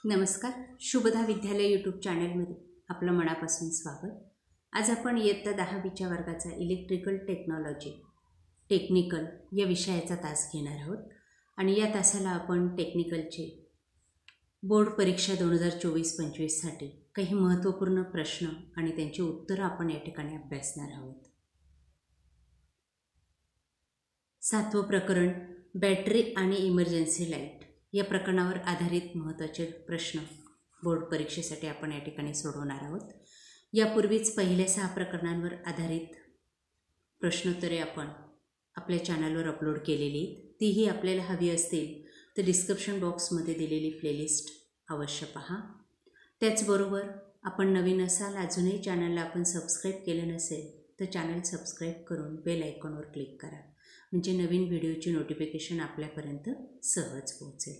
नमस्कार. शुभदा विद्यालय यूट्यूब चॅनलमध्ये आपलं मनापासून स्वागत. आज आपण इयत्ता 10वीच्या वर्गाचा इलेक्ट्रिकल टेक्निकल या विषयाचा तास घेणार आहोत आणि या तासाला आपण टेक्निकलचे बोर्ड परीक्षा 2024-25साठी काही महत्त्वपूर्ण प्रश्न आणि त्यांची उत्तरं आपण या ठिकाणी अभ्यासणार आहोत. 7वं प्रकरण बॅटरी आणि इमर्जन्सी लाईट या प्रकरणावर आधारित महत्त्वाचे प्रश्न बोर्ड परीक्षेसाठी आपण या ठिकाणी सोडवणार आहोत. यापूर्वीच पहिल्या 6 प्रकरणांवर आधारित प्रश्नोत्तरे आपण आपल्या चॅनलवर अपलोड केलेली आहेत. तीही आपल्याला हवी असतील तर डिस्क्रिप्शन बॉक्समध्ये दिलेली प्लेलिस्ट अवश्य पहा. त्याचबरोबर आपण नवीन असाल, अजूनही चॅनलला आपण सबस्क्राईब केलं नसेल तर चॅनल सबस्क्राईब करून बेल आयकॉनवर क्लिक करा, म्हणजे नवीन व्हिडिओची नोटिफिकेशन आपल्यापर्यंत सहज पोहोचेल.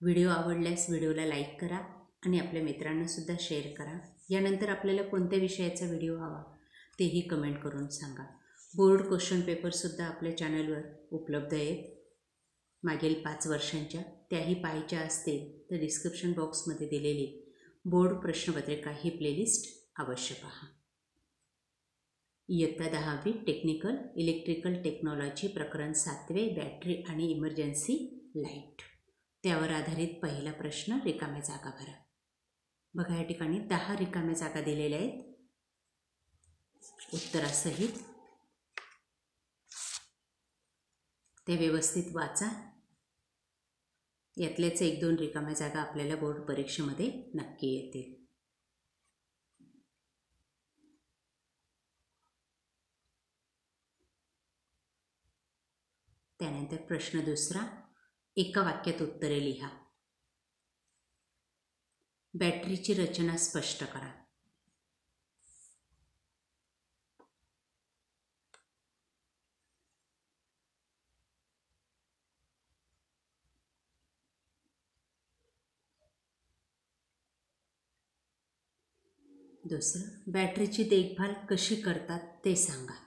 व्हिडिओ आवडल्यास व्हिडिओला लाईक करा आणि आपल्या मित्रांनासुद्धा शेअर करा. यानंतर आपल्याला कोणत्या विषयाचा व्हिडिओ हवा तेही कमेंट करून सांगा. बोर्ड क्वेश्चन पेपरसुद्धा आपल्या चॅनलवर उपलब्ध आहेत मागील 5 वर्षांच्या. त्याही पाहायच्या असतील तर डिस्क्रिप्शन बॉक्समध्ये दिलेली बोर्ड प्रश्नपत्रिका ही प्लेलिस्ट अवश्य पहा. इयत्ता 10वी टेक्निकल इलेक्ट्रिकल टेक्नॉलॉजी प्रकरण 7वे बॅटरी आणि इमर्जन्सी लाईट, त्यावर आधारित पहिला प्रश्न रिकाम्या जागा भरा. बघा, या ठिकाणी 10 रिकाम्या जागा दिलेल्या आहेत उत्तरासहित. ते व्यवस्थित वाचा. यातल्याच 1-2 रिकाम्या जागा आपल्याला बोर्ड परीक्षेमध्ये नक्की येतील. त्यानंतर प्रश्न दुसरा, एका वाक्यात उत्तरे लिहा. बॅटरीची रचना स्पष्ट करा. दुसरं, बॅटरीची देखभाल कशी करतात ते सांगा.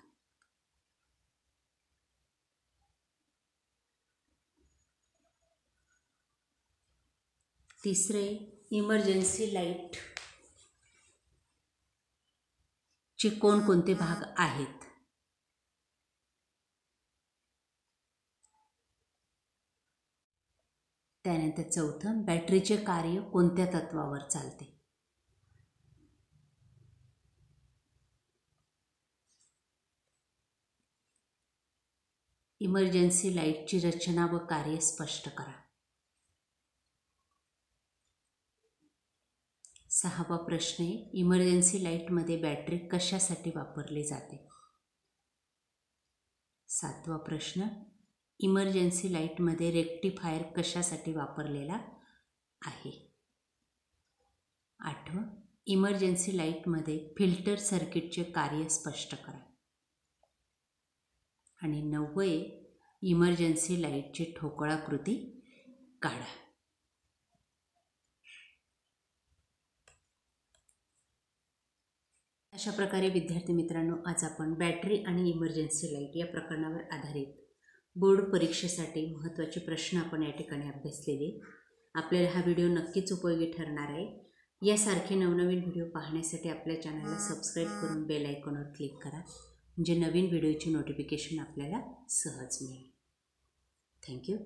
तिसरे, इमर्जन्सी लाईट चे कोणकोणते भाग आहेत. त्यानंतर चौथं, बॅटरीचे कार्य कोणत्या तत्वावर चालते. इमर्जन्सी लाईटची रचना व कार्य स्पष्ट करा. 6वा प्रश्न आहे, इमर्जन्सी लाईटमध्ये बॅटरी कशासाठी वापरली जाते. 7वा प्रश्न, इमर्जन्सी लाईटमध्ये रेक्टिफायर कशासाठी वापरलेला आहे. 8वं, इमर्जन्सी लाईटमध्ये फिल्टर सर्किटचे कार्य स्पष्ट करा. आणि 9वे, इमर्जन्सी लाईटची ठोकळाकृती काढा. अशा प्रकारे विद्यार्थी मित्रांनो, आज आपण बॅटरी आणि इमर्जन्सी लाईट या प्रकरणावर आधारित बोर्ड परीक्षेसाठी महत्त्वाचे प्रश्न आपण या ठिकाणी अभ्यासलेले. आपल्याला हा व्हिडिओ नक्कीच उपयोगी ठरणार आहे. यासारखे नवनवीन व्हिडिओ पाहण्यासाठी आपल्या चॅनलला सबस्क्राईब करून बेल आयकॉनवर क्लिक करा, म्हणजे नवीन व्हिडिओची नोटिफिकेशन आपल्याला सहज मिळेल. थँक्यू.